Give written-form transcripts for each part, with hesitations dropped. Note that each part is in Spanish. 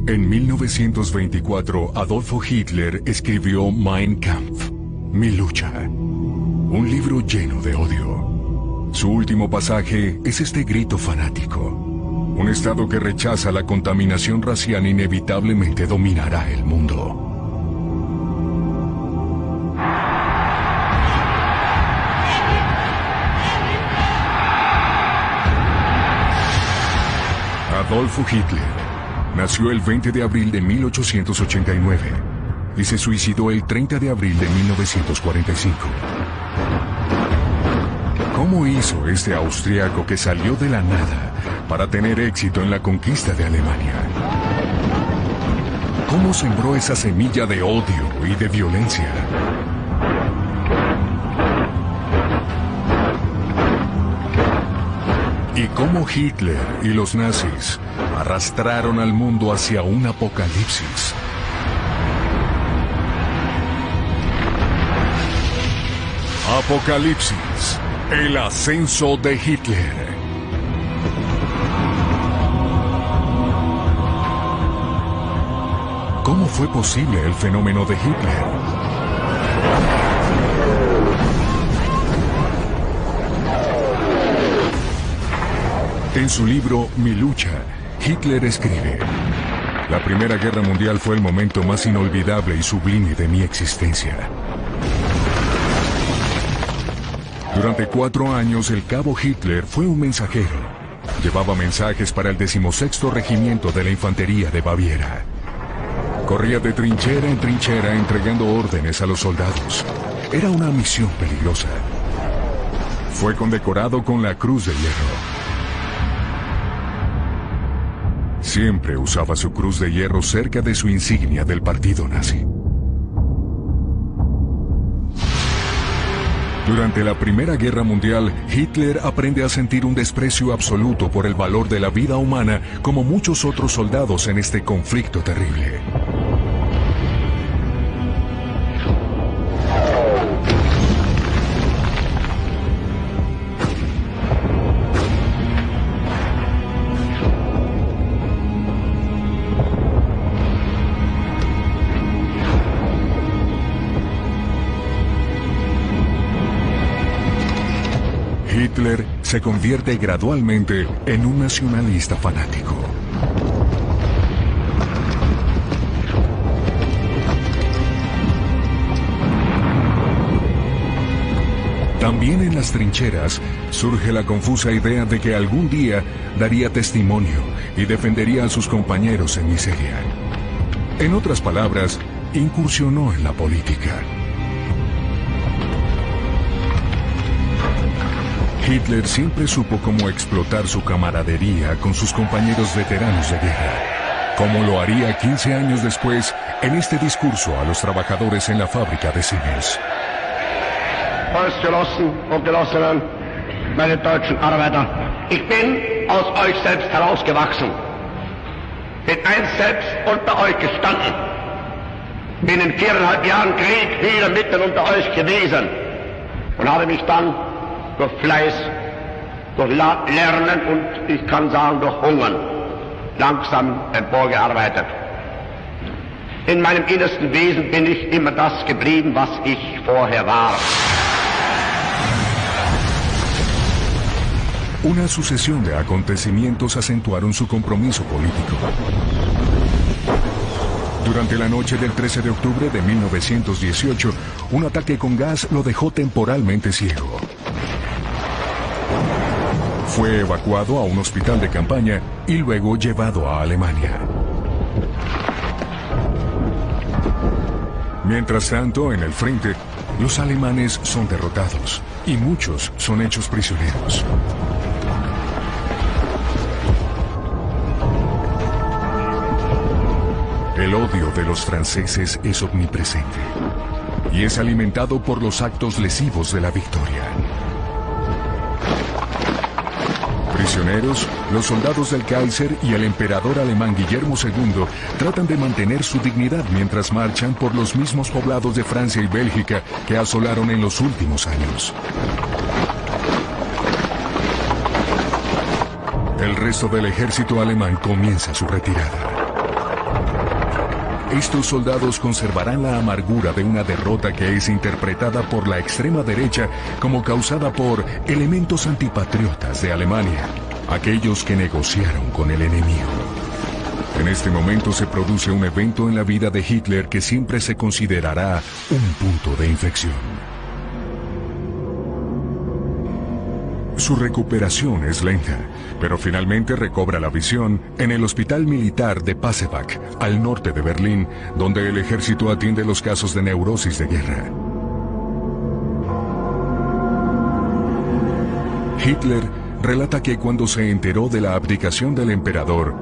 En 1924, Adolfo Hitler escribió Mein Kampf, Mi lucha, un libro lleno de odio. Su último pasaje es este grito fanático. Un Estado que rechaza la contaminación racial inevitablemente dominará el mundo. Adolfo Hitler nació el 20 de abril de 1889 y se suicidó el 30 de abril de 1945. ¿Cómo hizo este austriaco que salió de la nada para tener éxito en la conquista de Alemania? ¿Cómo sembró esa semilla de odio y de violencia? ¿Y cómo Hitler y los nazis arrastraron al mundo hacia un apocalipsis? Apocalipsis, el ascenso de Hitler. ¿Cómo fue posible el fenómeno de Hitler? En su libro Mi lucha, Hitler escribe: la Primera Guerra Mundial fue el momento más inolvidable y sublime de mi existencia. Durante 4 años, el cabo Hitler fue un mensajero. Llevaba mensajes para el 16º Regimiento de la Infantería de Baviera. Corría de trinchera en trinchera entregando órdenes a los soldados. Era una misión peligrosa. Fue condecorado con la Cruz de Hierro. Siempre usaba su cruz de hierro cerca de su insignia del partido nazi. Durante la Primera Guerra Mundial, Hitler aprende a sentir un desprecio absoluto por el valor de la vida humana, como muchos otros soldados en este conflicto terrible. Hitler se convierte gradualmente en un nacionalista fanático. También en las trincheras surge la confusa idea de que algún día daría testimonio y defendería a sus compañeros en miseria. En otras palabras, incursionó en la política. Hitler siempre supo cómo explotar su camaradería con sus compañeros veteranos de guerra, como lo haría 15 años después en este discurso a los trabajadores en la fábrica de Siemens. Volksgenossen und Genossinnen, meine deutschen Arbeiter, ich bin aus euch selbst herausgewachsen, bin einst selbst unter euch gestanden, bin in 4,5 Jahren Krieg wieder mitten unter euch gewesen und habe mich dann durch Fleiß, durch Lernen und ich kann sagen durch Hungern langsam emporgearbeitet. In meinem innersten Wesen bin ich immer das geblieben, was ich vorher war. Una sucesión de acontecimientos acentuaron su compromiso político. Durante la noche del 13 de octubre de 1918, un ataque con gas lo dejó temporalmente ciego. Fue evacuado a un hospital de campaña y luego llevado a Alemania. Mientras tanto, en el frente, los alemanes son derrotados y muchos son hechos prisioneros. El odio de los franceses es omnipresente y es alimentado por los actos lesivos de la victoria. Prisioneros, los soldados del Kaiser y el emperador alemán Guillermo II tratan de mantener su dignidad mientras marchan por los mismos poblados de Francia y Bélgica que asolaron en los últimos años. El resto del ejército alemán comienza su retirada. Estos soldados conservarán la amargura de una derrota que es interpretada por la extrema derecha como causada por elementos antipatriotas de Alemania, aquellos que negociaron con el enemigo. En este momento se produce un evento en la vida de Hitler que siempre se considerará un punto de inflexión. Su recuperación es lenta, pero finalmente recobra la visión en el Hospital Militar de Pasewalk, al norte de Berlín, donde el ejército atiende los casos de neurosis de guerra. Hitler relata que cuando se enteró de la abdicación del emperador,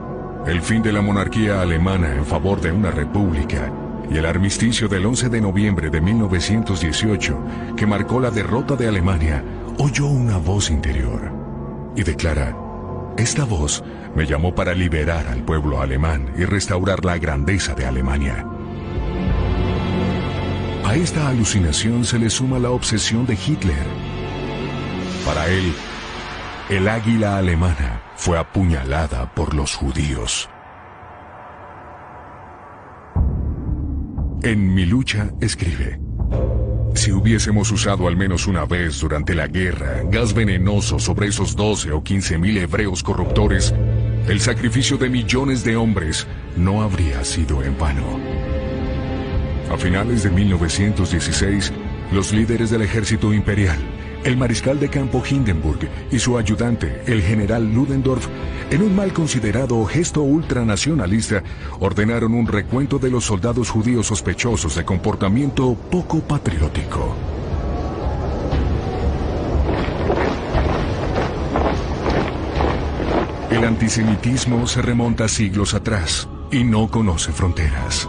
el fin de la monarquía alemana en favor de una república y el armisticio del 11 de noviembre de 1918, que marcó la derrota de Alemania, oyó una voz interior y declara: esta voz me llamó para liberar al pueblo alemán y restaurar la grandeza de Alemania. A esta alucinación se le suma la obsesión de Hitler. Para él, el águila alemana fue apuñalada por los judíos. En Mi lucha escribe: si hubiésemos usado al menos una vez durante la guerra gas venenoso sobre esos 12 o 15,000 hebreos corruptores, el sacrificio de millones de hombres no habría sido en vano. A finales de 1916, los líderes del ejército imperial, el mariscal de campo Hindenburg y su ayudante, el general Ludendorff, en un mal considerado gesto ultranacionalista, ordenaron un recuento de los soldados judíos sospechosos de comportamiento poco patriótico. El antisemitismo se remonta siglos atrás y no conoce fronteras.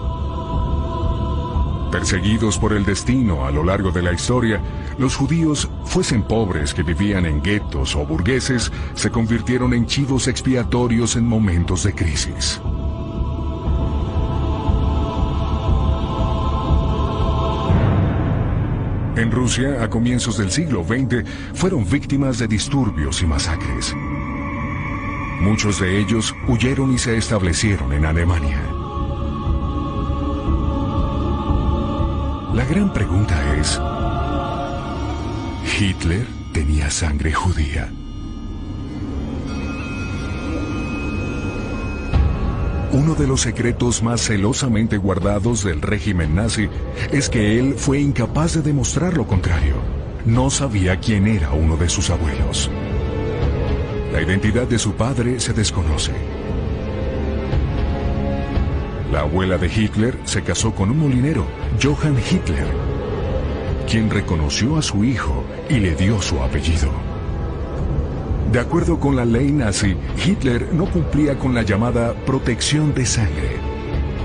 Perseguidos por el destino a lo largo de la historia, los judíos, fuesen pobres que vivían en guetos o burgueses, se convirtieron en chivos expiatorios en momentos de crisis. En Rusia, a comienzos del siglo XX, fueron víctimas de disturbios y masacres. Muchos de ellos huyeron y se establecieron en Alemania. La gran pregunta es: ¿Hitler tenía sangre judía? Uno de los secretos más celosamente guardados del régimen nazi es que él fue incapaz de demostrar lo contrario. No sabía quién era uno de sus abuelos. La identidad de su padre se desconoce. La abuela de Hitler se casó con un molinero, Johann Hitler, quien reconoció a su hijo y le dio su apellido. De acuerdo con la ley nazi, Hitler no cumplía con la llamada protección de sangre,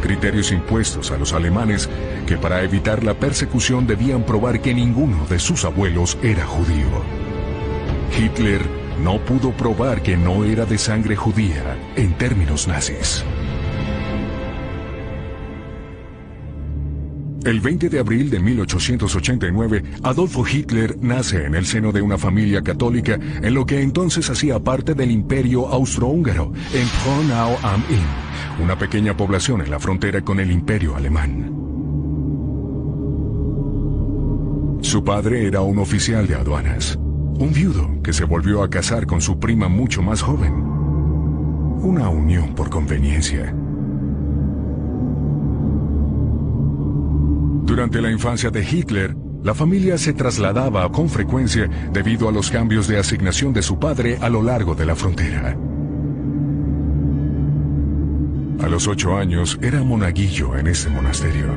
criterios impuestos a los alemanes que para evitar la persecución debían probar que ninguno de sus abuelos era judío. Hitler no pudo probar que no era de sangre judía en términos nazis. El 20 de abril de 1889, Adolfo Hitler nace en el seno de una familia católica en lo que entonces hacía parte del Imperio Austrohúngaro, en Braunau am Inn, una pequeña población en la frontera con el Imperio Alemán. Su padre era un oficial de aduanas, un viudo que se volvió a casar con su prima mucho más joven. Una unión por conveniencia. Durante la infancia de Hitler, la familia se trasladaba con frecuencia debido a los cambios de asignación de su padre a lo largo de la frontera. A los 8 años era monaguillo en ese monasterio.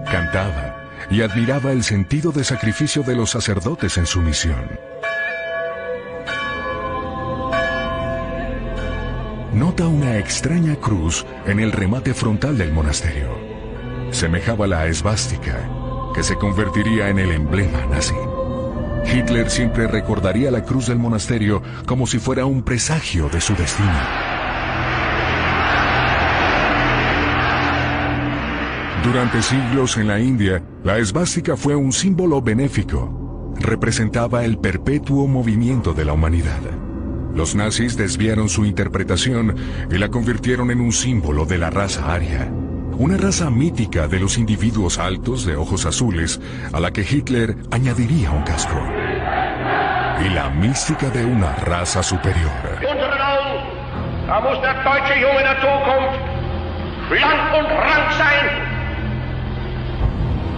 Cantaba y admiraba el sentido de sacrificio de los sacerdotes en su misión. Nota una extraña cruz en el remate frontal del monasterio. Semejaba la esvástica, que se convertiría en el emblema nazi. Hitler siempre recordaría la cruz del monasterio como si fuera un presagio de su destino. Durante siglos en la India, la esvástica fue un símbolo benéfico. Representaba el perpetuo movimiento de la humanidad. Los nazis desviaron su interpretación y la convirtieron en un símbolo de la raza aria, una raza mítica de los individuos altos de ojos azules a la que Hitler añadiría un casco, y la mística de una raza superior. Unseren Augen, da muss der deutsche Junge der Zukunft schlank und rank sein,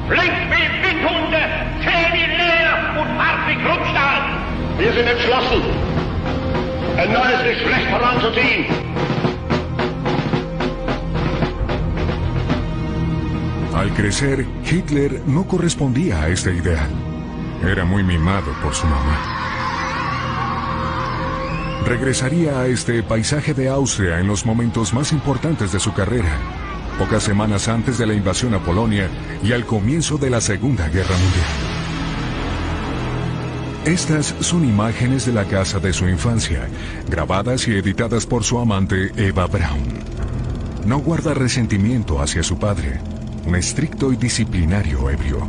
flink wie Windhunde, zäh wie Leer und hart wie Kruppstahl. Wir sind entschlossen, ein neues Geschlecht heranzuziehen. Al crecer, Hitler no correspondía a este ideal. Era muy mimado por su mamá. Regresaría a este paisaje de Austria en los momentos más importantes de su carrera, pocas semanas antes de la invasión a Polonia y al comienzo de la Segunda Guerra Mundial. Estas son imágenes de la casa de su infancia, grabadas y editadas por su amante Eva Braun. No guarda resentimiento hacia su padre, un estricto y disciplinario ebrio.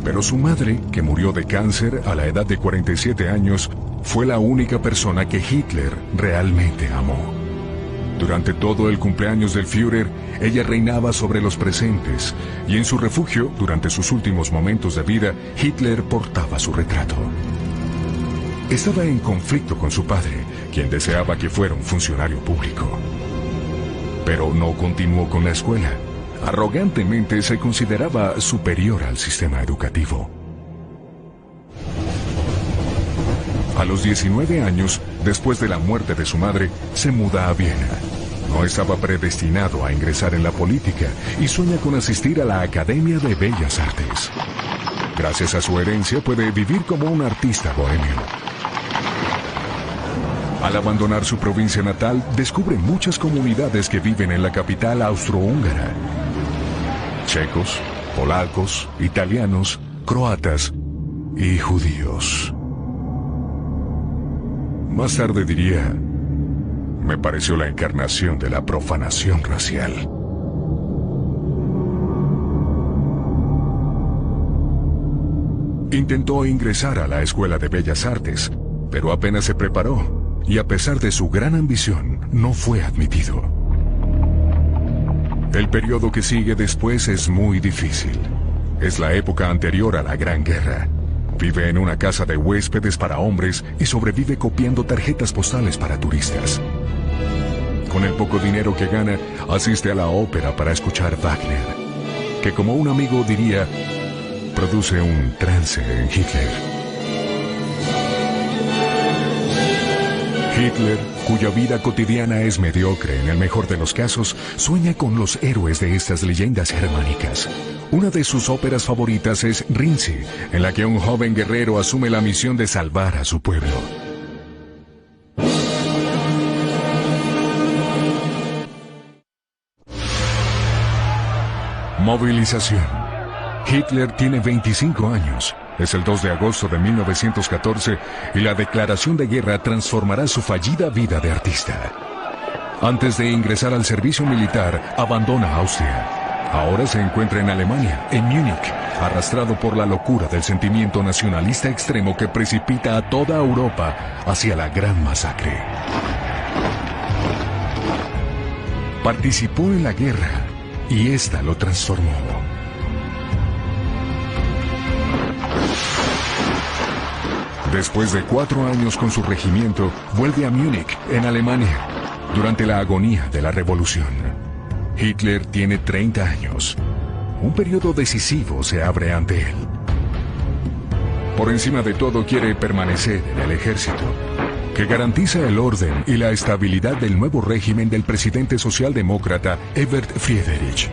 Pero su madre, que murió de cáncer a la edad de 47 años, fue la única persona que Hitler realmente amó. Durante todo el cumpleaños del Führer, ella reinaba sobre los presentes, y en su refugio, durante sus últimos momentos de vida, Hitler portaba su retrato. Estaba en conflicto con su padre, quien deseaba que fuera un funcionario público. Pero no continuó con la escuela. Arrogantemente se consideraba superior al sistema educativo. A los 19 años, después de la muerte de su madre, se muda a Viena. No estaba predestinado a ingresar en la política y sueña con asistir a la Academia de Bellas Artes. Gracias a su herencia puede vivir como un artista bohemio. Al abandonar su provincia natal, descubre muchas comunidades que viven en la capital austrohúngara. Checos, polacos, italianos, croatas y judíos. Más tarde diría, me pareció la encarnación de la profanación racial. Intentó ingresar a la Escuela de Bellas Artes, pero apenas se preparó, y a pesar de su gran ambición, no fue admitido. El periodo que sigue después es muy difícil. Es la época anterior a la Gran Guerra. Vive en una casa de huéspedes para hombres y sobrevive copiando tarjetas postales para turistas. Con el poco dinero que gana, asiste a la ópera para escuchar Wagner, que como un amigo diría, produce un trance en Hitler. Hitler, cuya vida cotidiana es mediocre en el mejor de los casos, sueña con los héroes de estas leyendas germánicas. Una de sus óperas favoritas es Rienzi, en la que un joven guerrero asume la misión de salvar a su pueblo. Movilización. Hitler tiene 25 años. Es el 2 de agosto de 1914 y la declaración de guerra transformará su fallida vida de artista. Antes de ingresar al servicio militar, abandona Austria. Ahora se encuentra en Alemania, en Múnich, arrastrado por la locura del sentimiento nacionalista extremo que precipita a toda Europa hacia la gran masacre. Participó en la guerra y esta lo transformó. Después de 4 años con su regimiento, vuelve a Múnich, en Alemania, durante la agonía de la revolución. Hitler tiene 30 años. Un periodo decisivo se abre ante él. Por encima de todo quiere permanecer en el ejército, que garantiza el orden y la estabilidad del nuevo régimen del presidente socialdemócrata Ebert Friedrich.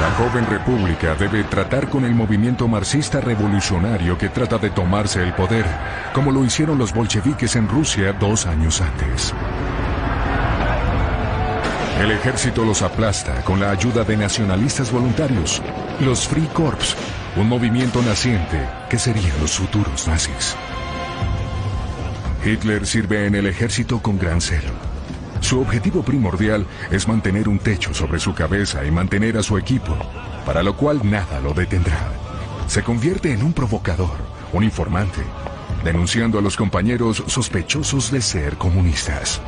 La joven república debe tratar con el movimiento marxista revolucionario que trata de tomarse el poder, como lo hicieron los bolcheviques en Rusia 2 años antes. El ejército los aplasta con la ayuda de nacionalistas voluntarios, los Freikorps, un movimiento naciente que serían los futuros nazis. Hitler sirve en el ejército con gran celo. Su objetivo primordial es mantener un techo sobre su cabeza y mantener a su equipo, para lo cual nada lo detendrá. se convierte en un provocador, un informante, denunciando a los compañeros sospechosos de ser comunistas.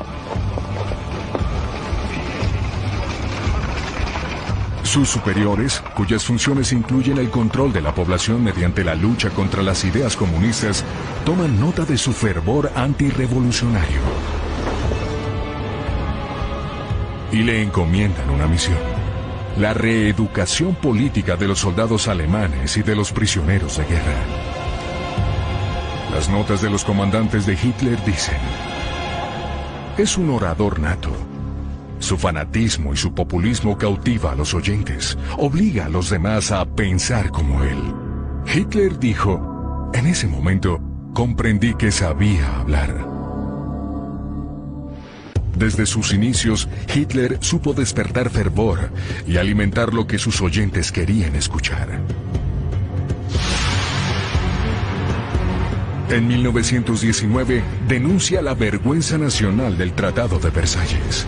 Sus superiores, cuyas funciones incluyen el control de la población mediante la lucha contra las ideas comunistas, toman nota de su fervor antirrevolucionario y le encomiendan una misión: la reeducación política de los soldados alemanes y de los prisioneros de guerra. Las notas de los comandantes de Hitler dicen: es un orador nato. Su fanatismo y su populismo cautiva a los oyentes, obliga a los demás a pensar como él. Hitler dijo: en ese momento comprendí que sabía hablar. Desde sus inicios, Hitler supo despertar fervor y alimentar lo que sus oyentes querían escuchar. En 1919, denuncia la vergüenza nacional del Tratado de Versalles.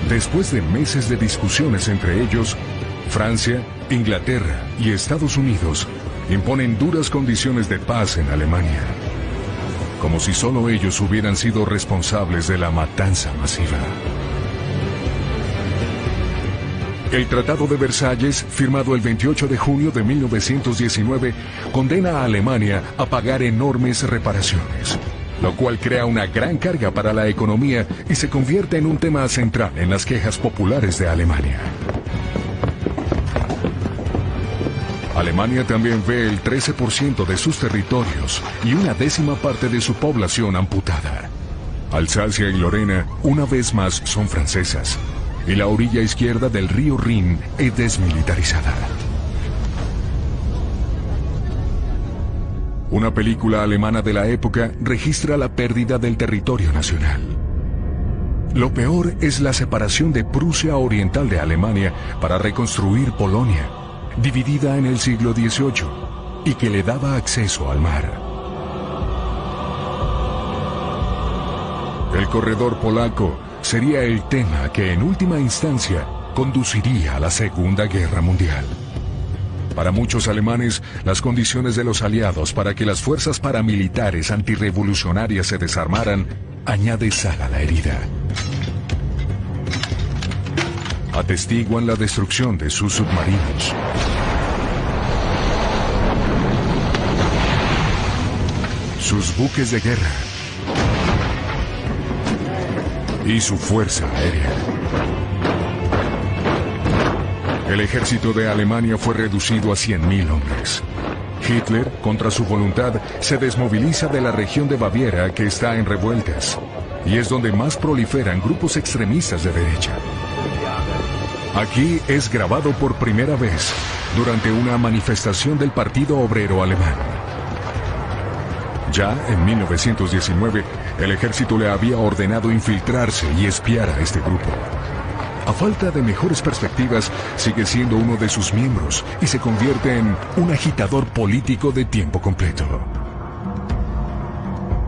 Después de meses de discusiones entre ellos, Francia, Inglaterra y Estados Unidos imponen duras condiciones de paz en Alemania, como si solo ellos hubieran sido responsables de la matanza masiva. El Tratado de Versalles, firmado el 28 de junio de 1919, condena a Alemania a pagar enormes reparaciones, lo cual crea una gran carga para la economía y se convierte en un tema central en las quejas populares de Alemania. Alemania también ve el 13% de sus territorios y una décima parte de su población amputada. Alsacia y Lorena, una vez más, son francesas, y la orilla izquierda del río Rin es desmilitarizada. Una película alemana de la época registra la pérdida del territorio nacional. Lo peor es la separación de Prusia Oriental de Alemania para reconstruir Polonia, dividida en el siglo XVIII, y que le daba acceso al mar. El corredor polaco sería el tema que en última instancia conduciría a la Segunda Guerra Mundial. Para muchos alemanes, las condiciones de los aliados para que las fuerzas paramilitares antirrevolucionarias se desarmaran añade sal a la herida. Atestiguan la destrucción de sus submarinos, sus buques de guerra y su fuerza aérea. El ejército de Alemania fue reducido a 100.000 hombres. Hitler, contra su voluntad, se desmoviliza de la región de Baviera, que está en revueltas, y es donde más proliferan grupos extremistas de derecha. Aquí es grabado por primera vez durante una manifestación del Partido Obrero Alemán. Ya en 1919, el ejército le había ordenado infiltrarse y espiar a este grupo. A falta de mejores perspectivas, sigue siendo uno de sus miembros y se convierte en un agitador político de tiempo completo.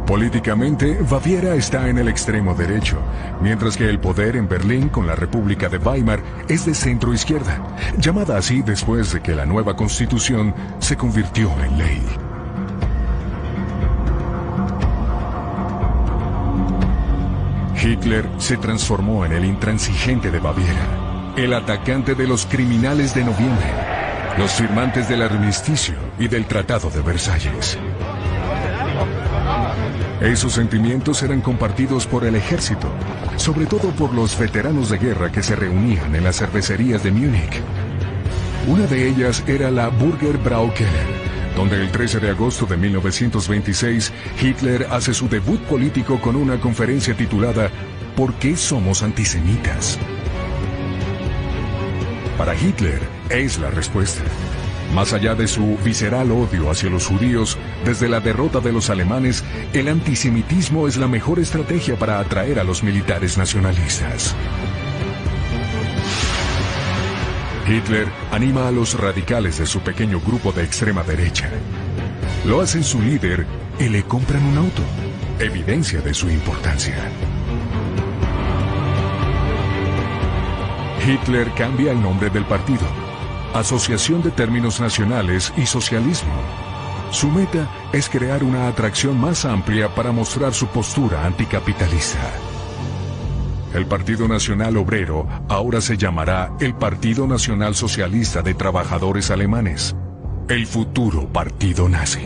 Políticamente, Baviera está en el extremo derecho, mientras que el poder en Berlín con la República de Weimar es de centro izquierda, llamada así después de que la nueva constitución se convirtió en ley. Hitler se transformó en el intransigente de Baviera, el atacante de los criminales de noviembre, los firmantes del armisticio y del Tratado de Versalles. Esos sentimientos eran compartidos por el ejército, sobre todo por los veteranos de guerra que se reunían en las cervecerías de Múnich. Una de ellas era la Burger Brau Keller, donde el 13 de agosto de 1926 Hitler hace su debut político con una conferencia titulada ¿Por qué somos antisemitas? Para Hitler es la respuesta. Más allá de su visceral odio hacia los judíos, desde la derrota de los alemanes, el antisemitismo es la mejor estrategia para atraer a los militares nacionalistas. Hitler anima a los radicales de su pequeño grupo de extrema derecha. Lo hacen su líder y le compran un auto, evidencia de su importancia. Hitler cambia el nombre del partido, Asociación de Términos Nacionales y Socialismo. Su meta es crear una atracción más amplia para mostrar su postura anticapitalista. El Partido Nacional Obrero ahora se llamará el Partido Nacional Socialista de Trabajadores Alemanes, el futuro partido nazi.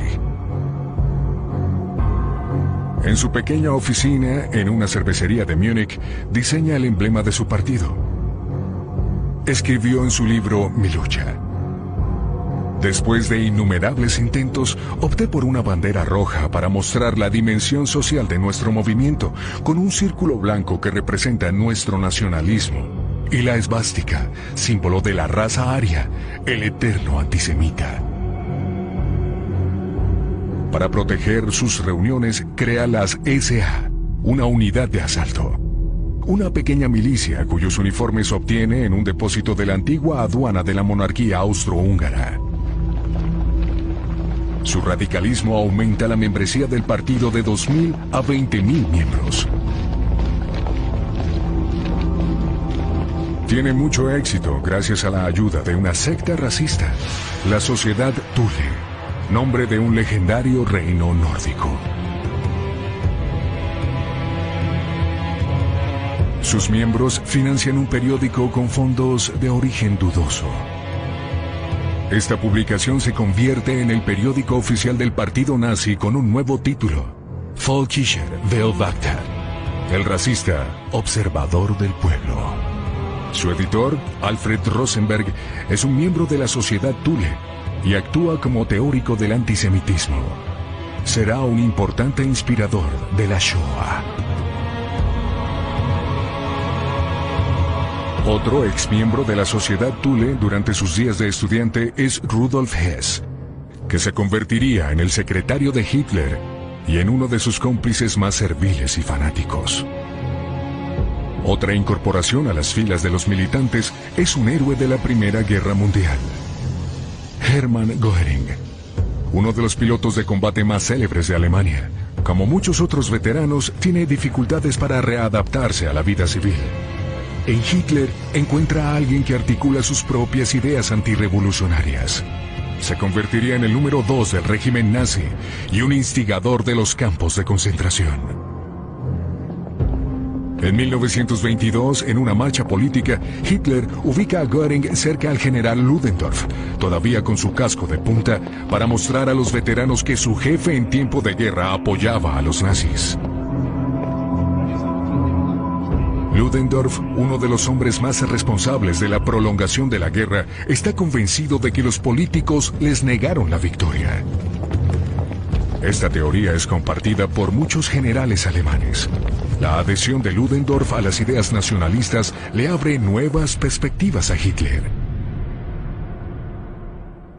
En su pequeña oficina, en una cervecería de Múnich, diseña el emblema de su partido. Escribió en su libro Mi lucha: después de innumerables intentos, opté por una bandera roja para mostrar la dimensión social de nuestro movimiento, con un círculo blanco que representa nuestro nacionalismo, y la esvástica, símbolo de la raza aria, el eterno antisemita. Para proteger sus reuniones, crea las SA, una unidad de asalto. Una pequeña milicia cuyos uniformes obtiene en un depósito de la antigua aduana de la monarquía austrohúngara. Su radicalismo aumenta la membresía del partido de 2.000 a 20.000 miembros. Tiene mucho éxito gracias a la ayuda de una secta racista, la Sociedad Thule, nombre de un legendario reino nórdico. Sus miembros financian un periódico con fondos de origen dudoso. Esta publicación se convierte en el periódico oficial del partido nazi con un nuevo título: Völkischer Beobachter, el racista observador del pueblo. Su editor, Alfred Rosenberg, es un miembro de la Sociedad Thule y actúa como teórico del antisemitismo. Será un importante inspirador de la Shoah. Otro exmiembro de la Sociedad Thule durante sus días de estudiante es Rudolf Hess, que se convertiría en el secretario de Hitler y en uno de sus cómplices más serviles y fanáticos. Otra incorporación a las filas de los militantes es un héroe de la Primera Guerra Mundial: Hermann Göring, uno de los pilotos de combate más célebres de Alemania. Como muchos otros veteranos, tiene dificultades para readaptarse a la vida civil. En Hitler encuentra a alguien que articula sus propias ideas antirrevolucionarias. Se convertiría en el número 2 del régimen nazi y un instigador de los campos de concentración. En 1922, en una marcha política, Hitler ubica a Göring cerca al general Ludendorff, todavía con su casco de punta, para mostrar a los veteranos que su jefe en tiempo de guerra apoyaba a los nazis. Ludendorff, uno de los hombres más responsables de la prolongación de la guerra, está convencido de que los políticos les negaron la victoria. Esta teoría es compartida por muchos generales alemanes. La adhesión de Ludendorff a las ideas nacionalistas le abre nuevas perspectivas a Hitler.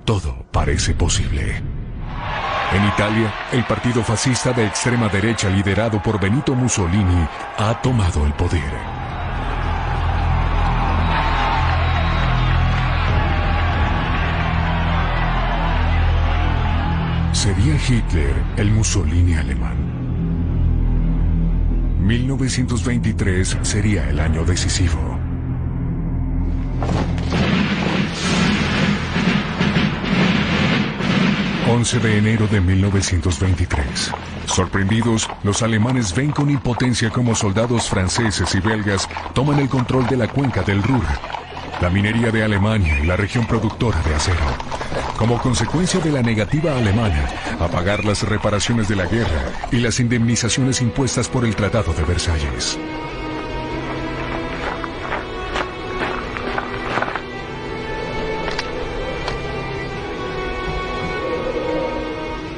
Todo parece posible. En Italia, el partido fascista de extrema derecha liderado por Benito Mussolini ha tomado el poder. ¿Sería Hitler el Mussolini alemán? 1923 sería el año decisivo. ...11 de enero de 1923. Sorprendidos, los alemanes ven con impotencia cómo soldados franceses y belgas toman el control de la cuenca del Ruhr, la minería de Alemania y la región productora de acero. Como consecuencia de la negativa alemana a pagar las reparaciones de la guerra y las indemnizaciones impuestas por el Tratado de Versalles.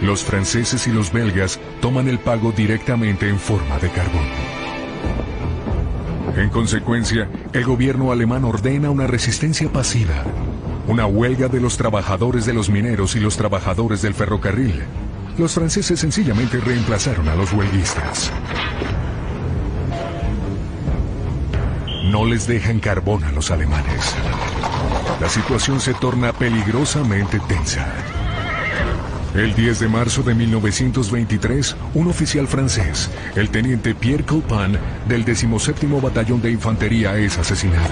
Los franceses y los belgas toman el pago directamente en forma de carbón. En consecuencia, el gobierno alemán ordena una resistencia pasiva, una huelga de los trabajadores de los mineros y los trabajadores del ferrocarril. Los franceses sencillamente reemplazaron a los huelguistas. No les dejan carbón a los alemanes. La situación se torna peligrosamente tensa. El 10 de marzo de 1923, un oficial francés, el teniente Pierre Coupin, del 17º Batallón de Infantería, es asesinado.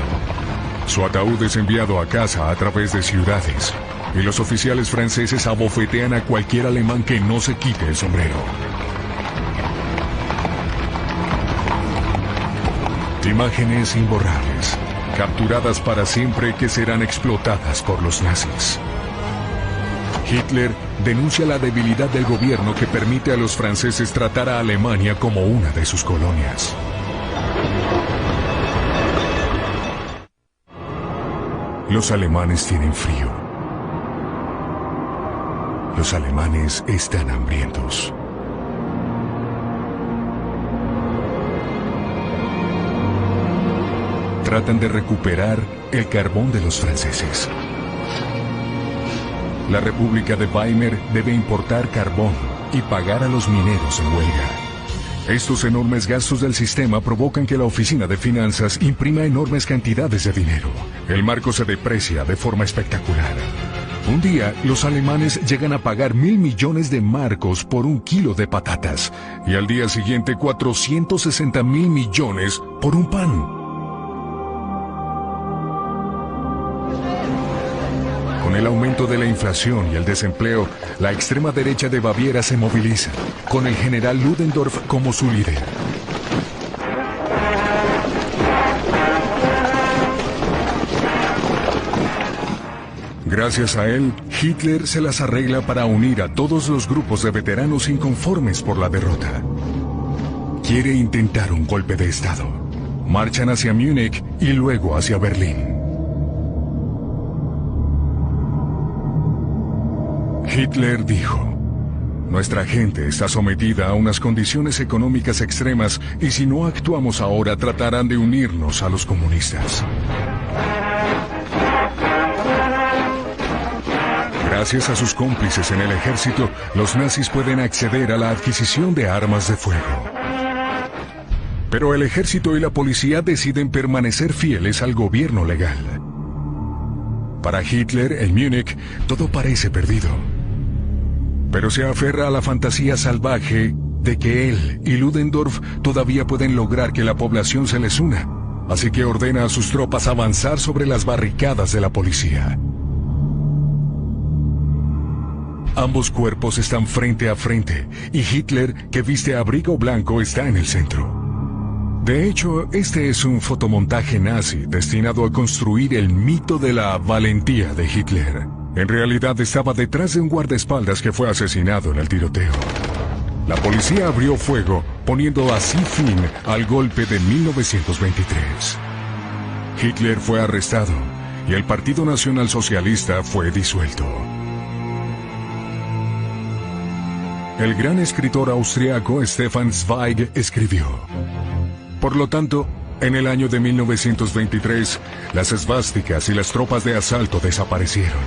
Su ataúd es enviado a casa a través de ciudades, y los oficiales franceses abofetean a cualquier alemán que no se quite el sombrero. Imágenes imborrables, capturadas para siempre, que serán explotadas por los nazis. Hitler denuncia la debilidad del gobierno que permite a los franceses tratar a Alemania como una de sus colonias. Los alemanes tienen frío. Los alemanes están hambrientos. Tratan de recuperar el carbón de los franceses. La República de Weimar debe importar carbón y pagar a los mineros en huelga. Estos enormes gastos del sistema provocan que la Oficina de Finanzas imprima enormes cantidades de dinero. El marco se deprecia de forma espectacular. Un día, los alemanes llegan a pagar 1.000 millones de marcos por un kilo de patatas, y al día siguiente 460.000 millones por un pan. Con el aumento de la inflación y el desempleo, la extrema derecha de Baviera se moviliza, con el general Ludendorff como su líder. Gracias a él, Hitler se las arregla para unir a todos los grupos de veteranos inconformes por la derrota. Quiere intentar un golpe de Estado. Marchan hacia Múnich y luego hacia Berlín. Hitler dijo: nuestra gente está sometida a unas condiciones económicas extremas y si no actuamos ahora tratarán de unirnos a los comunistas. Gracias a sus cómplices en el ejército, los nazis pueden acceder a la adquisición de armas de fuego. Pero el ejército y la policía deciden permanecer fieles al gobierno legal. Para Hitler, en Múnich, todo parece perdido. Pero se aferra a la fantasía salvaje de que él y Ludendorff todavía pueden lograr que la población se les una. Así que ordena a sus tropas avanzar sobre las barricadas de la policía. Ambos cuerpos están frente a frente y Hitler, que viste abrigo blanco, está en el centro. De hecho, este es un fotomontaje nazi destinado a construir el mito de la valentía de Hitler. En realidad estaba detrás de un guardaespaldas que fue asesinado en el tiroteo. La policía abrió fuego, poniendo así fin al golpe de 1923. Hitler fue arrestado y el Partido Nacional Socialista fue disuelto. El gran escritor austriaco Stefan Zweig escribió: por lo tanto, en el año de 1923, las esvásticas y las tropas de asalto desaparecieron,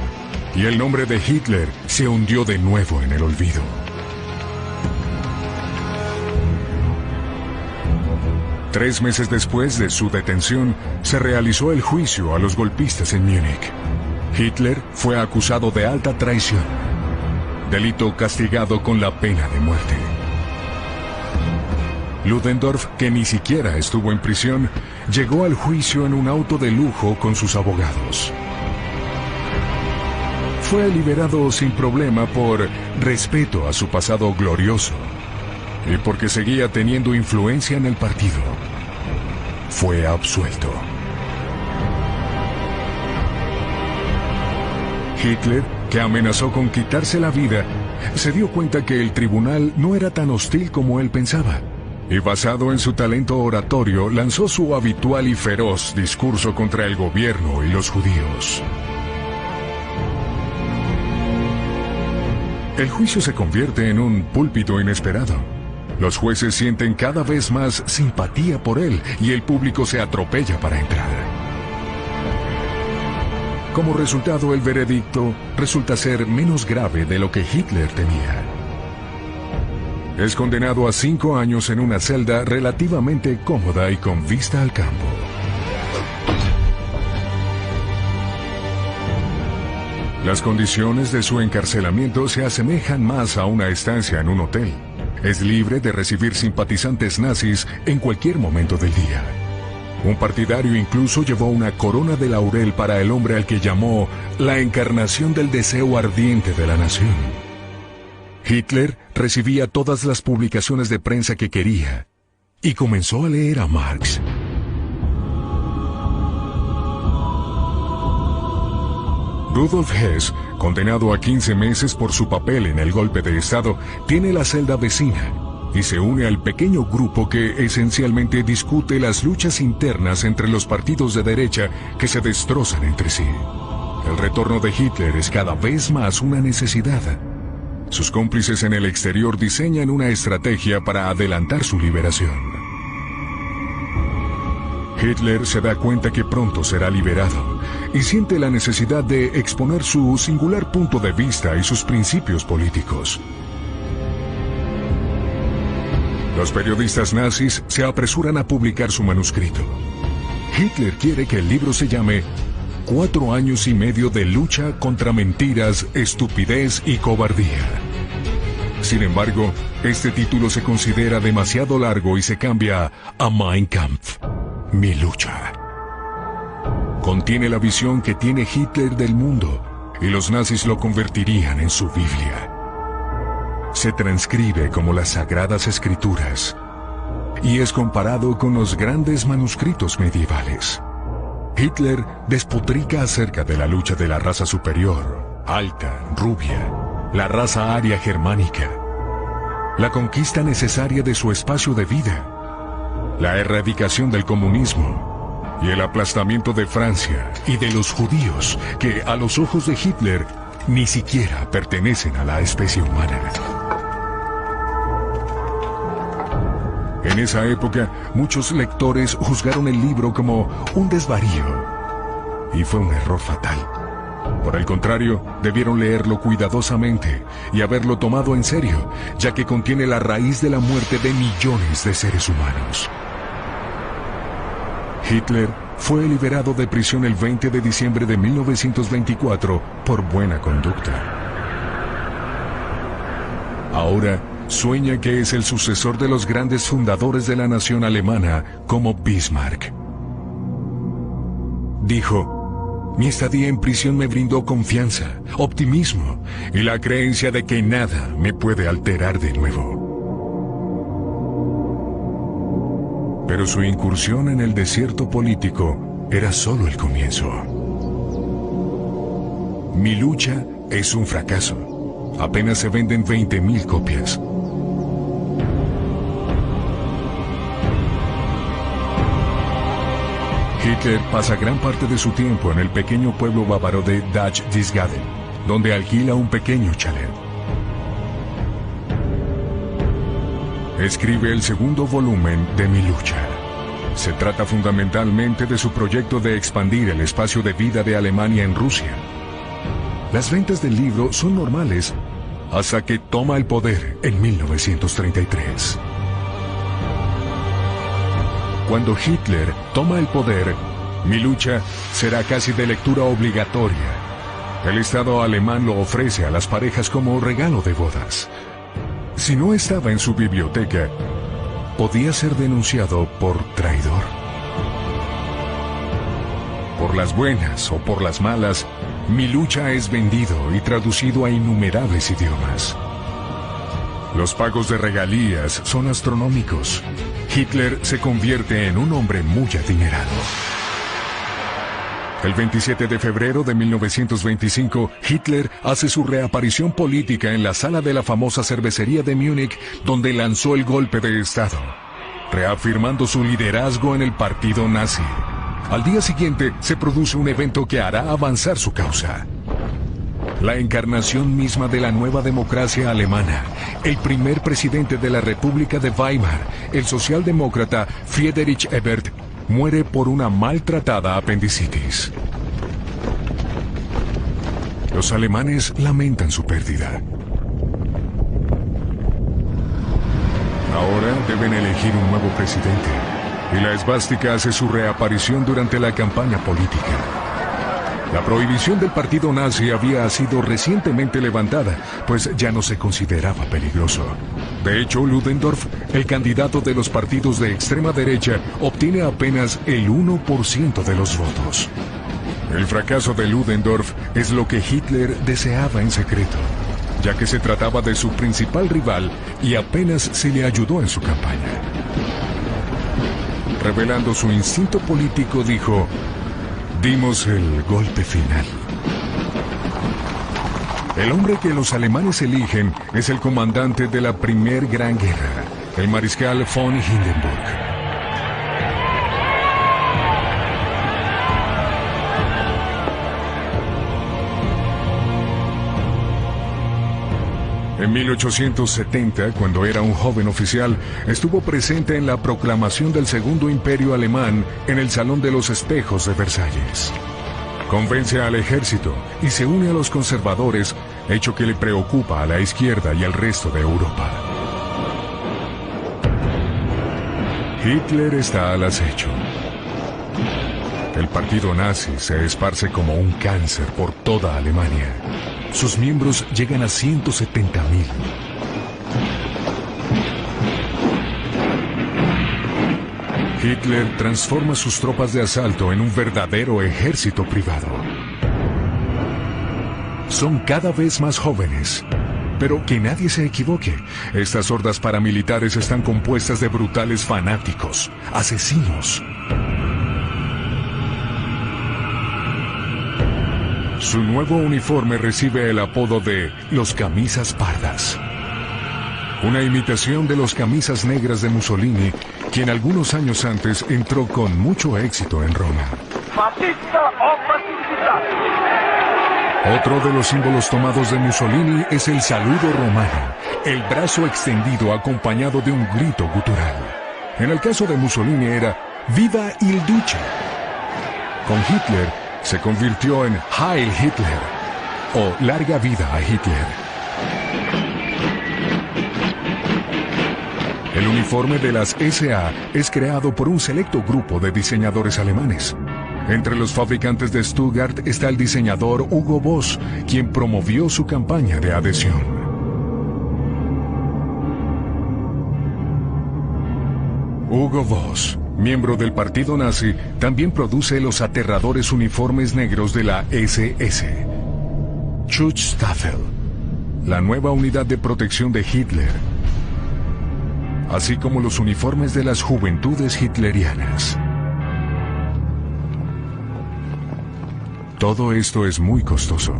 y el nombre de Hitler se hundió de nuevo en el olvido. Tres meses después de su detención, se realizó el juicio a los golpistas en Múnich. Hitler fue acusado de alta traición, delito castigado con la pena de muerte. Ludendorff, que ni siquiera estuvo en prisión, llegó al juicio en un auto de lujo con sus abogados. Fue liberado sin problema por respeto a su pasado glorioso y porque seguía teniendo influencia en el partido. Fue absuelto. Hitler, que amenazó con quitarse la vida, se dio cuenta que el tribunal no era tan hostil como él pensaba, y basado en su talento oratorio, lanzó su habitual y feroz discurso contra el gobierno y los judíos. El juicio se convierte en un púlpito inesperado. Los jueces sienten cada vez más simpatía por él y el público se atropella para entrar. Como resultado, el veredicto resulta ser menos grave de lo que Hitler temía. Es condenado a 5 años en una celda relativamente cómoda y con vista al campo. Las condiciones de su encarcelamiento se asemejan más a una estancia en un hotel. Es libre de recibir simpatizantes nazis en cualquier momento del día. Un partidario incluso llevó una corona de laurel para el hombre al que llamó la encarnación del deseo ardiente de la nación. Hitler recibía todas las publicaciones de prensa que quería y comenzó a leer a Marx. Rudolf Hess, condenado a 15 meses por su papel en el golpe de Estado, tiene la celda vecina y se une al pequeño grupo que esencialmente discute las luchas internas entre los partidos de derecha que se destrozan entre sí. El retorno de Hitler es cada vez más una necesidad. Sus cómplices en el exterior diseñan una estrategia para adelantar su liberación. Hitler se da cuenta que pronto será liberado y siente la necesidad de exponer su singular punto de vista y sus principios políticos. Los periodistas nazis se apresuran a publicar su manuscrito. Hitler quiere que el libro se llame 4 años y medio de lucha contra mentiras, estupidez y cobardía. Sin embargo, este título se considera demasiado largo y se cambia a Mein Kampf, mi lucha. Contiene la visión que tiene Hitler del mundo y los nazis lo convertirían en su Biblia. Se transcribe como las Sagradas Escrituras y es comparado con los grandes manuscritos medievales. Hitler despotrica acerca de la lucha de la raza superior, alta, rubia, la raza aria germánica, la conquista necesaria de su espacio de vida, la erradicación del comunismo y el aplastamiento de Francia y de los judíos que a los ojos de Hitler ni siquiera pertenecen a la especie humana. En esa época, muchos lectores juzgaron el libro como un desvarío, y fue un error fatal. Por el contrario, debieron leerlo cuidadosamente y haberlo tomado en serio, ya que contiene la raíz de la muerte de millones de seres humanos. Hitler fue liberado de prisión el 20 de diciembre de 1924 por buena conducta. Ahora, sueña que es el sucesor de los grandes fundadores de la nación alemana, como Bismarck. Dijo: mi estadía en prisión me brindó confianza, optimismo y la creencia de que nada me puede alterar de nuevo. Pero su incursión en el desierto político era solo el comienzo. Mi lucha es un fracaso. Apenas se venden 20,000 copias. Hitler pasa gran parte de su tiempo en el pequeño pueblo bávaro de Dachdiesgaden, donde alquila un pequeño chalet. Escribe el segundo volumen de Mi lucha. Se trata fundamentalmente de su proyecto de expandir el espacio de vida de Alemania en Rusia. Las ventas del libro son normales hasta que toma el poder en 1933. Cuando Hitler toma el poder, Mi lucha será casi de lectura obligatoria. El Estado alemán lo ofrece a las parejas como regalo de bodas. Si no estaba en su biblioteca, podía ser denunciado por traidor. Por las buenas o por las malas, Mi lucha es vendido y traducido a innumerables idiomas. Los pagos de regalías son astronómicos. Hitler se convierte en un hombre muy adinerado. El 27 de febrero de 1925, Hitler hace su reaparición política en la sala de la famosa cervecería de Múnich, donde lanzó el golpe de Estado, reafirmando su liderazgo en el partido nazi. Al día siguiente, se produce un evento que hará avanzar su causa. La encarnación misma de la nueva democracia alemana, el primer presidente de la República de Weimar, el socialdemócrata Friedrich Ebert, muere por una maltratada apendicitis. Los alemanes lamentan su pérdida. Ahora deben elegir un nuevo presidente, y la esvástica hace su reaparición durante la campaña política. La prohibición del partido nazi había sido recientemente levantada, pues ya no se consideraba peligroso. De hecho, Ludendorff, el candidato de los partidos de extrema derecha, obtiene apenas el 1% de los votos. El fracaso de Ludendorff es lo que Hitler deseaba en secreto, ya que se trataba de su principal rival y apenas se le ayudó en su campaña. Revelando su instinto político, dijo: "Dimos el golpe final". El hombre que los alemanes eligen es el comandante de la Primer Gran Guerra, el mariscal von Hindenburg. En 1870, cuando era un joven oficial, estuvo presente en la proclamación del Segundo Imperio Alemán en el Salón de los Espejos de Versalles. Convence al ejército y se une a los conservadores, hecho que le preocupa a la izquierda y al resto de Europa. Hitler está al acecho. El partido nazi se esparce como un cáncer por toda Alemania. Sus miembros llegan a 170,000. Hitler transforma sus tropas de asalto en un verdadero ejército privado. Son cada vez más jóvenes. Pero que nadie se equivoque, estas hordas paramilitares están compuestas de brutales fanáticos, asesinos. Su nuevo uniforme recibe el apodo de los camisas pardas. Una imitación de los camisas negras de Mussolini, quien algunos años antes entró con mucho éxito en Roma. Otro de los símbolos tomados de Mussolini es el saludo romano, el brazo extendido acompañado de un grito gutural. En el caso de Mussolini era ¡Viva il Duce! Con Hitler se convirtió en Heil Hitler o Larga Vida a Hitler. El uniforme de las SA es creado por un selecto grupo de diseñadores alemanes. Entre los fabricantes de Stuttgart está el diseñador Hugo Boss, quien promovió su campaña de adhesión. Hugo Boss, miembro del partido nazi, también produce los aterradores uniformes negros de la SS. Schutzstaffel, la nueva unidad de protección de Hitler, así como los uniformes de las juventudes hitlerianas. Todo esto es muy costoso.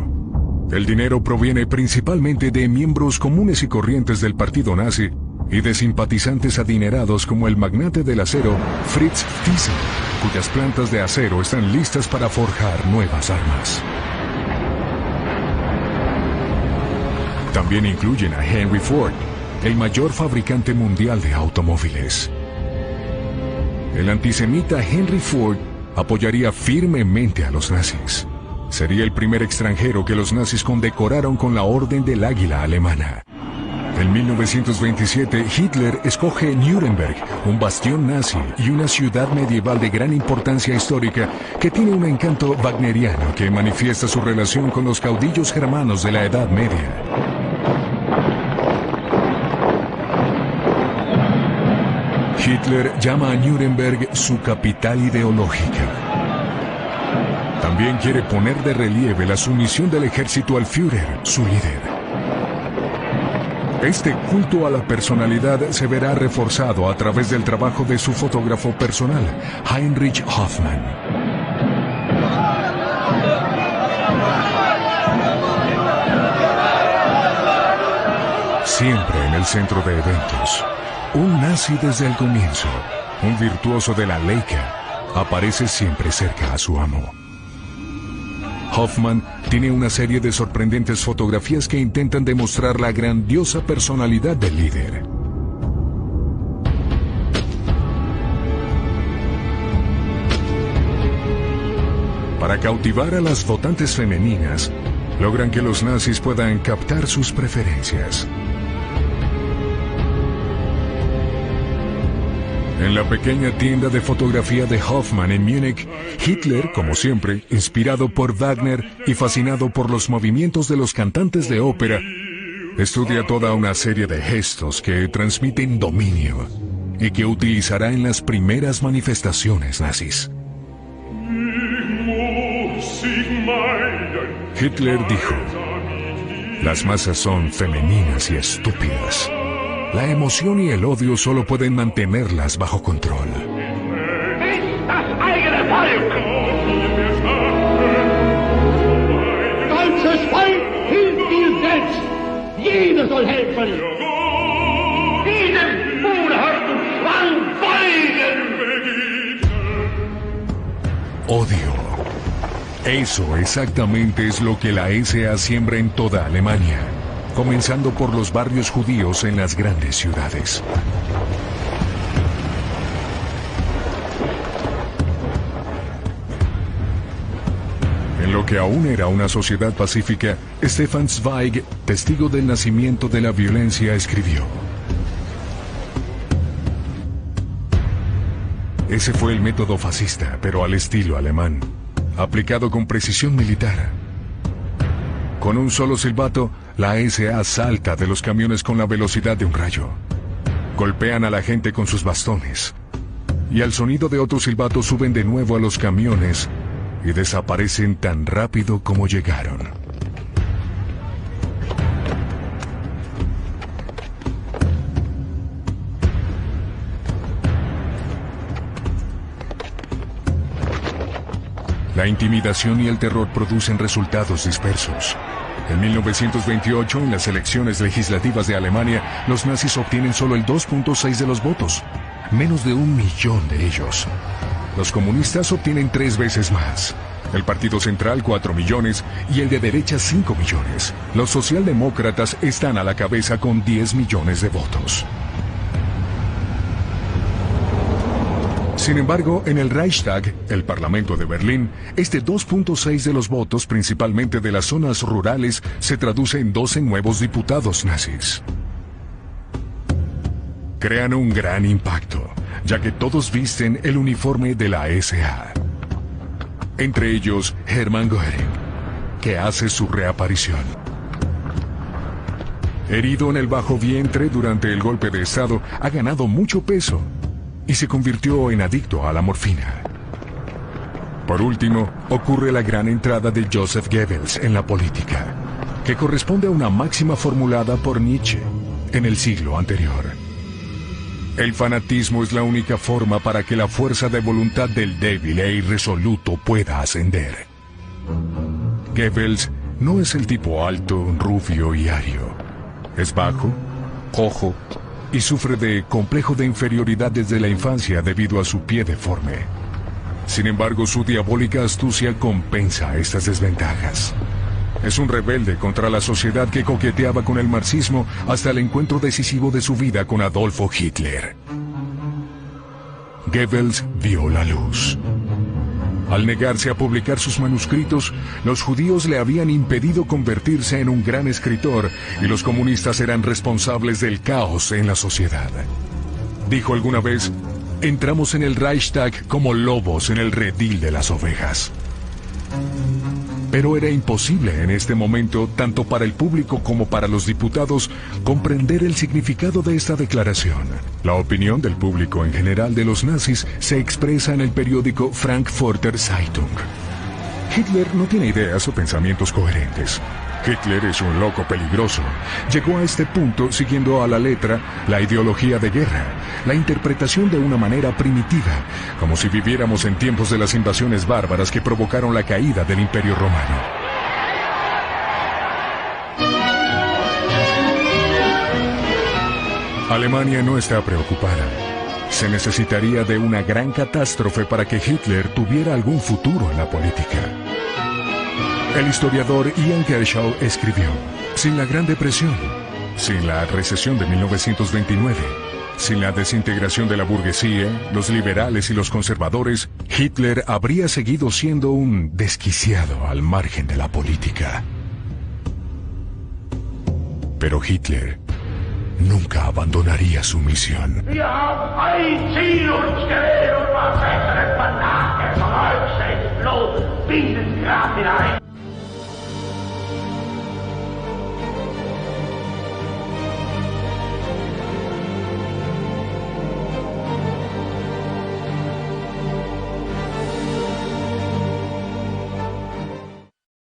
El dinero proviene principalmente de miembros comunes y corrientes del partido nazi y de simpatizantes adinerados como el magnate del acero Fritz Thyssen, cuyas plantas de acero están listas para forjar nuevas armas. También incluyen a Henry Ford, el mayor fabricante mundial de automóviles. El antisemita Henry Ford apoyaría firmemente a los nazis. Sería el primer extranjero que los nazis condecoraron con la Orden del Águila Alemana. En 1927, Hitler escoge Nuremberg, un bastión nazi y una ciudad medieval de gran importancia histórica que tiene un encanto wagneriano que manifiesta su relación con los caudillos germanos de la Edad Media. Hitler llama a Nuremberg su capital ideológica. También quiere poner de relieve la sumisión del ejército al Führer, su líder. Este culto a la personalidad se verá reforzado a través del trabajo de su fotógrafo personal, Heinrich Hoffmann. Siempre en el centro de eventos. Un nazi desde el comienzo, un virtuoso de la Leica, aparece siempre cerca a su amo. Hoffmann tiene una serie de sorprendentes fotografías que intentan demostrar la grandiosa personalidad del líder. Para cautivar a las votantes femeninas, logran que los nazis puedan captar sus preferencias. En la pequeña tienda de fotografía de Hoffmann en Múnich, Hitler, como siempre, inspirado por Wagner y fascinado por los movimientos de los cantantes de ópera, Estudia toda una serie de gestos que transmiten dominio y que utilizará en las primeras manifestaciones nazis. Hitler dijo: las masas son femeninas y estúpidas. La emoción y el odio solo pueden mantenerlas bajo control. Deutsches Volk hilft ihm selbst. Jeder soll helfen. Diesem unerhörten Schwang beugen. Odio. Eso exactamente es lo que la SA siembra en toda Alemania, comenzando por los barrios judíos en las grandes ciudades. En lo que aún era una sociedad pacífica, Stefan Zweig, testigo del nacimiento de la violencia, escribió: ese fue el método fascista, pero al estilo alemán, aplicado con precisión militar. Con un solo silbato, la SA salta de los camiones con la velocidad de un rayo. Golpean a la gente con sus bastones. Y al sonido de otro silbato suben de nuevo a los camiones y desaparecen tan rápido como llegaron. La intimidación y el terror producen resultados dispersos. En 1928, en las elecciones legislativas de Alemania, los nazis obtienen solo el 2.6% de los votos, menos de 1 millón de ellos. Los comunistas obtienen 3 veces más. El Partido Central 4 millones y el de derecha 5 millones. Los socialdemócratas están a la cabeza con 10 millones de votos. Sin embargo, en el Reichstag, el Parlamento de Berlín, este 2.6% de los votos, principalmente de las zonas rurales, se traduce en 12 nuevos diputados nazis. Crean un gran impacto, ya que todos visten el uniforme de la SA. Entre ellos, Hermann Göring, que hace su reaparición. Herido en el bajo vientre durante el golpe de Estado, ha ganado mucho peso y se convirtió en adicto a la morfina. Por último, ocurre la gran entrada de Joseph Goebbels en la política, que corresponde a una máxima formulada por Nietzsche en el siglo anterior. El fanatismo es la única forma para que la fuerza de voluntad del débil e irresoluto pueda ascender. Goebbels no es el tipo alto, rubio y ario. Es bajo, cojo y sufre de complejo de inferioridad desde la infancia debido a su pie deforme. Sin embargo, su diabólica astucia compensa estas desventajas. Es un rebelde contra la sociedad que coqueteaba con el marxismo hasta el encuentro decisivo de su vida con Adolfo Hitler. Goebbels vio la luz. Al negarse a publicar sus manuscritos, los judíos le habían impedido convertirse en un gran escritor y los comunistas eran responsables del caos en la sociedad. Dijo alguna vez: entramos en el Reichstag como lobos en el redil de las ovejas. Pero era imposible en este momento, tanto para el público como para los diputados, comprender el significado de esta declaración. La opinión del público en general de los nazis se expresa en el periódico Frankfurter Zeitung. Hitler no tiene ideas o pensamientos coherentes. Hitler es un loco peligroso. Llegó a este punto siguiendo a la letra la ideología de guerra, la interpretación de una manera primitiva, como si viviéramos en tiempos de las invasiones bárbaras que provocaron la caída del Imperio Romano. Alemania no está preocupada. Se necesitaría de una gran catástrofe para que Hitler tuviera algún futuro en la política. El historiador Ian Kershaw escribió: sin la Gran Depresión, sin la recesión de 1929, sin la desintegración de la burguesía, los liberales y los conservadores, Hitler habría seguido siendo un desquiciado al margen de la política. Pero Hitler nunca abandonaría su misión. Wir haben ein Ziel uns gewählt und was bessere Verlage von euch selbst bloß binden Grab hinein.